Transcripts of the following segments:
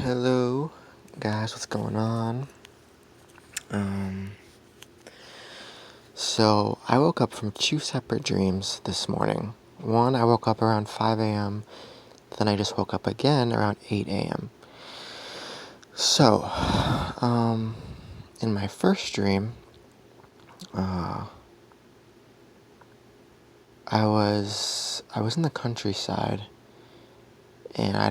Hello, guys, what's going on? Um, so I woke up from two separate dreams this morning. One, I woke up around 5 a.m., then I just woke up again around 8 a.m. So, in my first dream, I was in the countryside, and I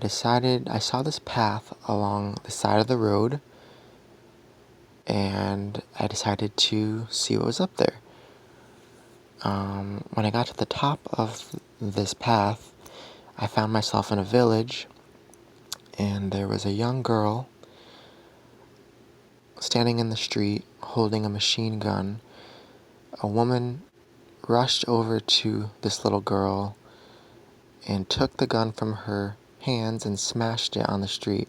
saw this path along the side of the road, and I decided to see what was up there. When I got to the top of this path, I found myself in a village, and there was a young girl standing in the street holding a machine gun. A woman rushed over to this little girl and took the gun from her hands and smashed it on the street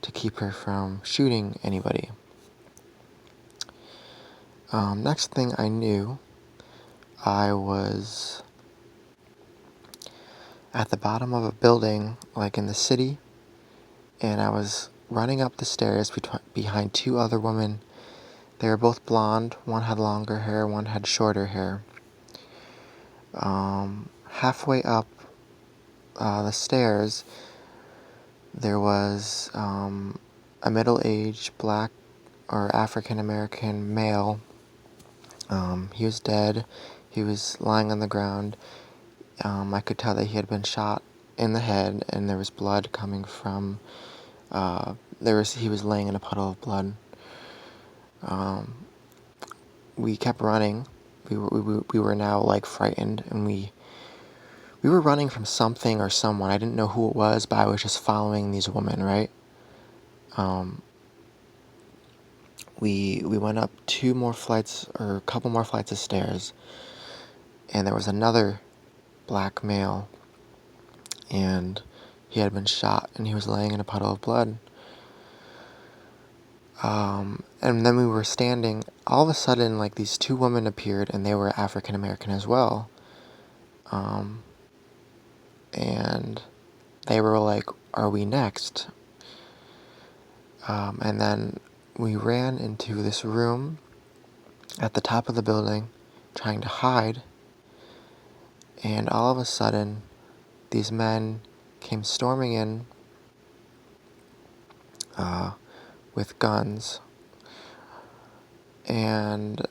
to keep her from shooting anybody. Next thing I knew, I was at the bottom of a building, like in the city, and I was running up the stairs behind two other women. They were both blonde. One had longer hair, one had shorter hair. Halfway up the stairs, there was a middle-aged black or African-American male. He was dead. He was lying on the ground. I could tell that he had been shot in the head, and there was blood coming from. He was laying in a puddle of blood. We kept running. We were now like frightened, and we were running from something or someone. I didn't know who it was, but I was just following these women, right? We went up a couple more flights of stairs, and there was another black male, and he had been shot, and he was laying in a puddle of blood. And then we were standing. All of a sudden, like, these two women appeared, and they were African American as well. And they were like, "Are we next?" And then we ran into this room at the top of the building, trying to hide. And all of a sudden, these men came storming in with guns. And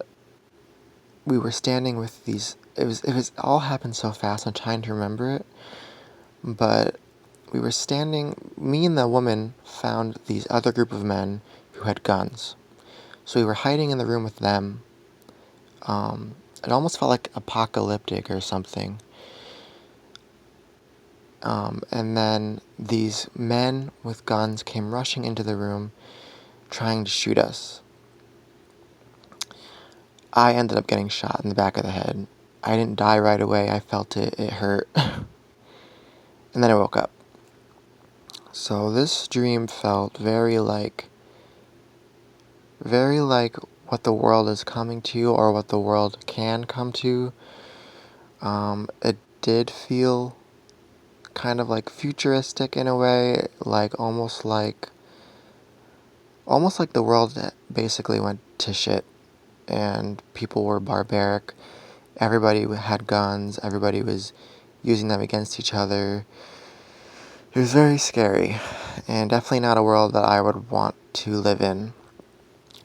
we were standing with these. It was all happened so fast. I'm trying to remember it, but we were standing. Me and the woman found these other group of men who had guns, so we were hiding in the room with them. It almost felt like apocalyptic or something. And then these men with guns came rushing into the room, trying to shoot us. I ended up getting shot in the back of the head. I didn't die right away. I felt it. It hurt. And then I woke up. So this dream felt very like what the world is coming to, or what the world can come to. It did feel kind of like futuristic in a way, like almost like the world basically went to shit, and people were barbaric. Everybody had guns. Everybody was using them against each other. It was very scary, and definitely not a world that I would want to live in.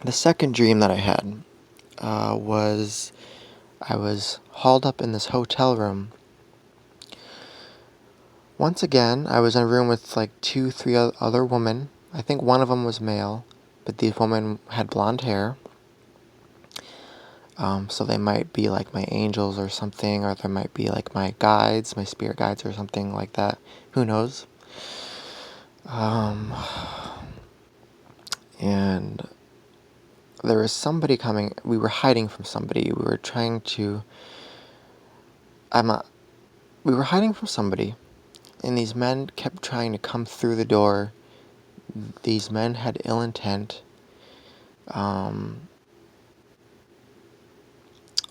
The second dream that I had was I was hauled up in this hotel room. Once again, I was in a room with like 3 other women. I think one of them was male, but these women had blonde hair. So they might be like my angels or something, or they might be like my guides, my spirit guides or something like that. Who knows? And there was somebody coming. We were hiding from somebody. We were hiding from somebody, and these men kept trying to come through the door. These men had ill intent.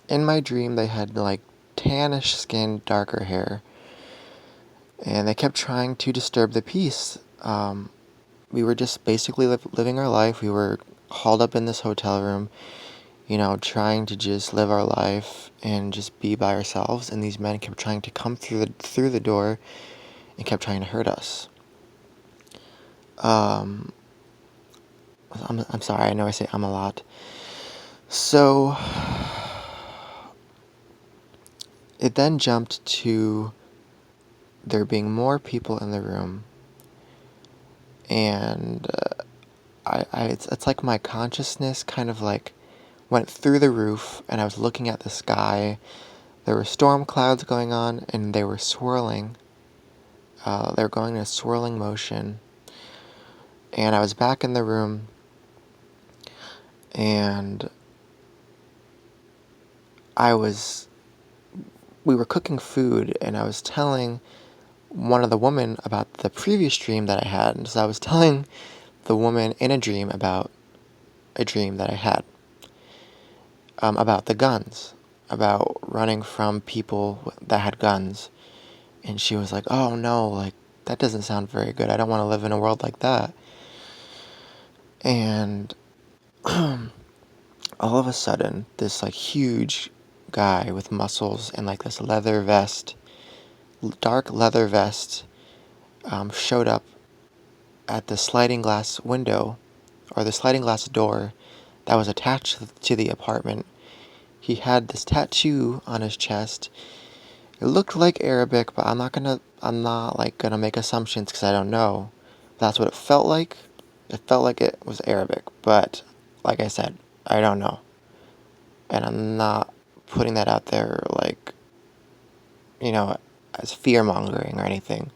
In my dream, they had like tannish skin, darker hair, and they kept trying to disturb the peace. we were just basically living our life. We were hauled up in this hotel room, trying to just live our life and just be by ourselves. And these men kept trying to come through the door and kept trying to hurt us. I'm sorry, I know I say a lot. So it then jumped to there being more people in the room, and it's like my consciousness kind of like went through the roof, and I was looking at the sky. There were storm clouds going on, and they were swirling. They were going in a swirling motion, and I was back in the room, and we were cooking food, and I was telling one of the women about the previous dream that I had. And so I was telling the woman in a dream about a dream that I had, about the guns, about running from people that had guns. And she was like, "Oh no, like, that doesn't sound very good. I don't want to live in a world like that." And all of a sudden, this like huge guy with muscles and like this leather vest, dark leather vest, showed up at the sliding glass window, or the sliding glass door that was attached to the apartment. He had this tattoo on his chest. It looked like Arabic, but I'm not like gonna make assumptions because I don't know. That's what it felt like. It felt like it was Arabic, but like I said, I don't know. And I'm not putting that out there like, as fear mongering or anything.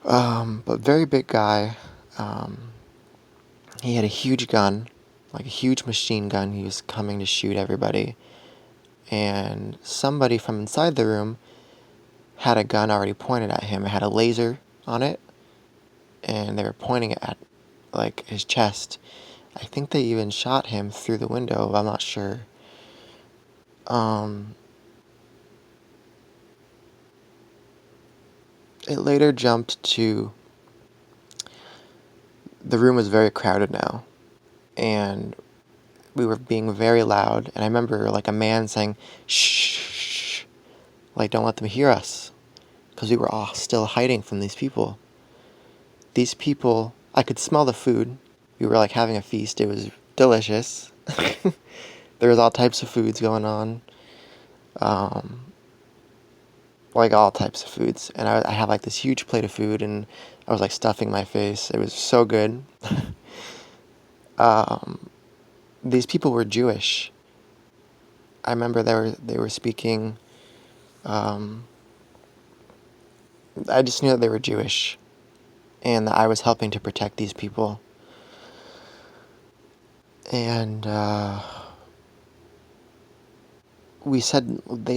But very big guy. He had a huge gun, like a huge machine gun. He was coming to shoot everybody. And somebody from inside the room had a gun already pointed at him. It had a laser on it, and they were pointing it at, like, his chest. I think they even shot him through the window, I'm not sure. It later jumped to the room was very crowded now, and we were being very loud, and I remember, like, a man saying, "Shh, like, don't let them hear us," because we were all still hiding from these people. These people, I could smell the food. We were, like, having a feast. It was delicious. There was all types of foods going on. Like, all types of foods. And I had, like, this huge plate of food, and I was, like, stuffing my face. It was so good. These people were Jewish. I remember they were speaking. I just knew that they were Jewish, and that I was helping to protect these people. And we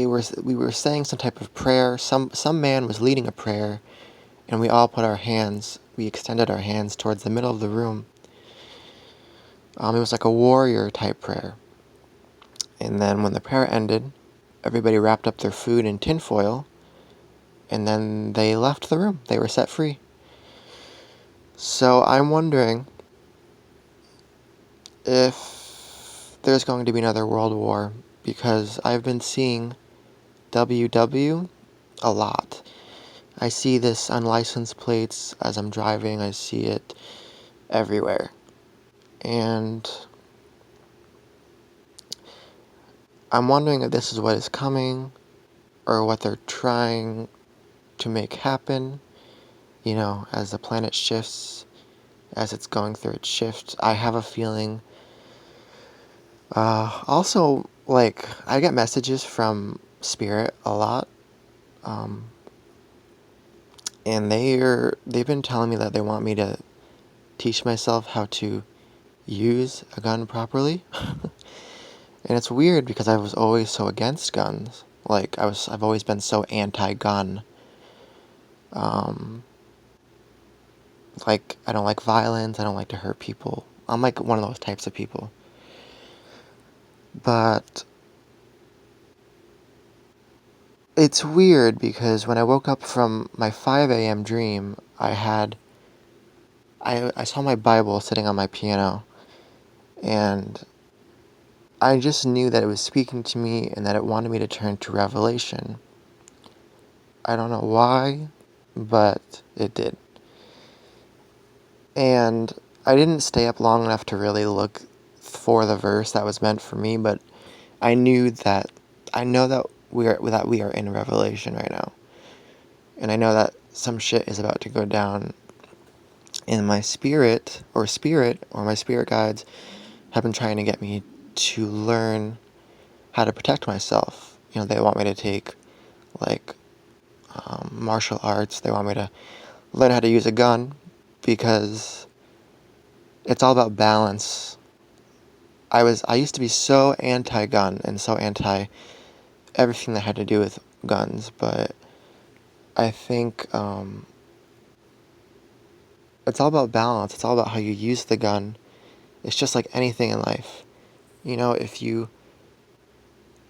were saying some type of prayer. Some man was leading a prayer, and we all we extended our hands towards the middle of the room. It was like a warrior type prayer. And then when the prayer ended, everybody wrapped up their food in tinfoil, and then they left the room. They were set free. So I'm wondering if there's going to be another world war, because I've been seeing WW a lot. I see this on license plates as I'm driving. I see it everywhere. And I'm wondering if this is what is coming, or what they're trying to make happen, as the planet shifts, as it's going through its shift. I have a feeling. Also, like, I get messages from Spirit a lot, and they've been telling me that they want me to teach myself how to use a gun properly. And it's weird because I was always so against guns. Like, I've always been so anti-gun. Like, I don't like violence. I don't like to hurt people. I'm like one of those types of people. But it's weird because when I woke up from my 5 a.m. dream, I had I saw my Bible sitting on my piano, and I just knew that it was speaking to me and that it wanted me to turn to Revelation. I don't know why, but it did. And I didn't stay up long enough to really look for the verse that was meant for me, but I know that we are in Revelation right now. And I know that some shit is about to go down, and my spirit or my spirit guides have been trying to get me to learn how to protect myself. They want me to take like martial arts. They want me to learn how to use a gun because it's all about balance. I used to be so anti-gun and so anti everything that had to do with guns, but I think it's all about balance. It's all about how you use the gun. It's just like anything in life. If you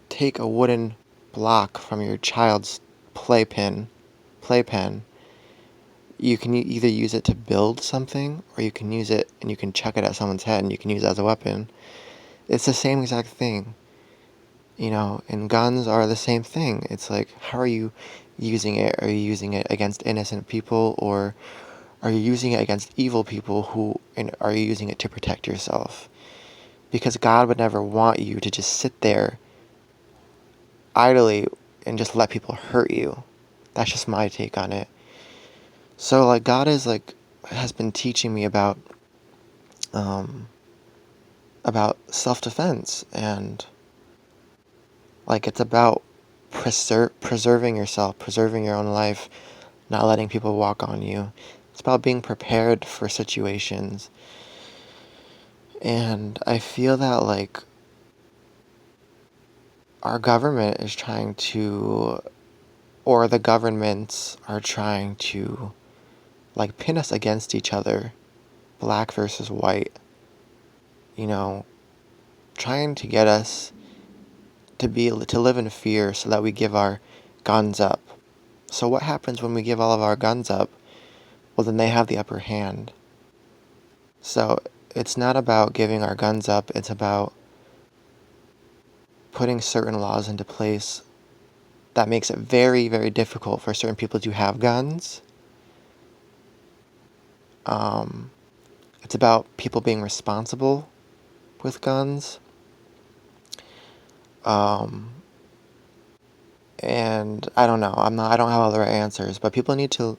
take a wooden block from your child's playpen, you can either use it to build something, or you can use it and you can chuck it at someone's head and you can use it as a weapon. It's the same exact thing. And guns are the same thing. It's like, how are you using it? Are you using it against innocent people, or are you using it against evil people, and are you using it to protect yourself? Because God would never want you to just sit there idly and just let people hurt you. That's just my take on it. So like God has been teaching me about self-defense, and like it's about preserving yourself, preserving your own life, not letting people walk on you. It's about being prepared for situations. And I feel that like our government is trying to, or the governments are trying to like pin us against each other, black versus white, trying to get us to live in fear so that we give our guns up. So what happens when we give all of our guns up? Well, then they have the upper hand. So it's not about giving our guns up, it's about putting certain laws into place that makes it very, very difficult for certain people to have guns. It's about people being responsible with guns. And I don't know. I don't have all the right answers, but people need to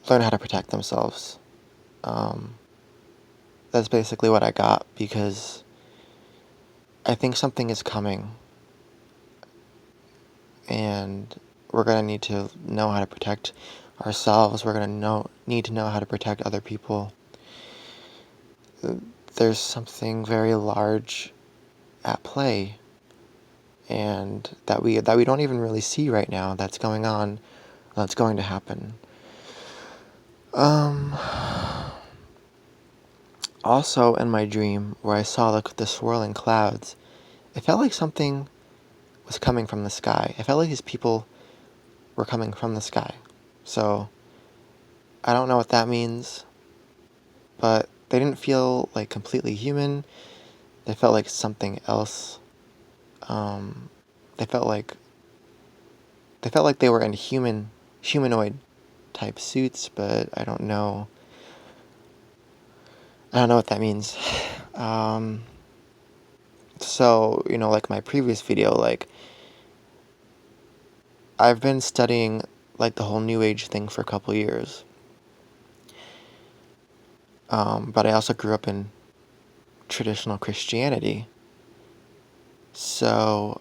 learn how to protect themselves. That's basically what I got, because I think something is coming, and we're going to need to know how to protect ourselves. We're going to need to know how to protect other people. There's something very large at play, and that we don't even really see right now, that's going on, that's going to happen. Also in my dream, where I saw the swirling clouds, it felt like something was coming from the sky. It felt like these people were coming from the sky. So I don't know what that means, but they didn't feel like completely human. They felt like something else. They felt like they were in humanoid type suits, but I don't know. I don't know what that means. So, like my previous video, like I've been studying like the whole New Age thing for a couple years. But I also grew up in traditional Christianity. So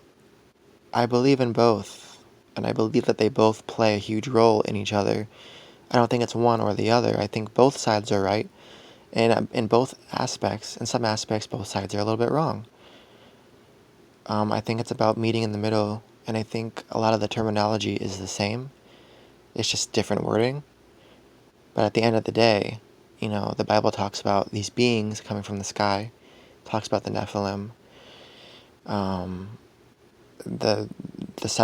I believe in both, and I believe that they both play a huge role in each other. I don't think it's one or the other. I think both sides are right, and in some aspects, both sides are a little bit wrong. I think it's about meeting in the middle, and I think a lot of the terminology is the same. It's just different wording. But at the end of the day, the Bible talks about these beings coming from the sky, talks about the Nephilim, the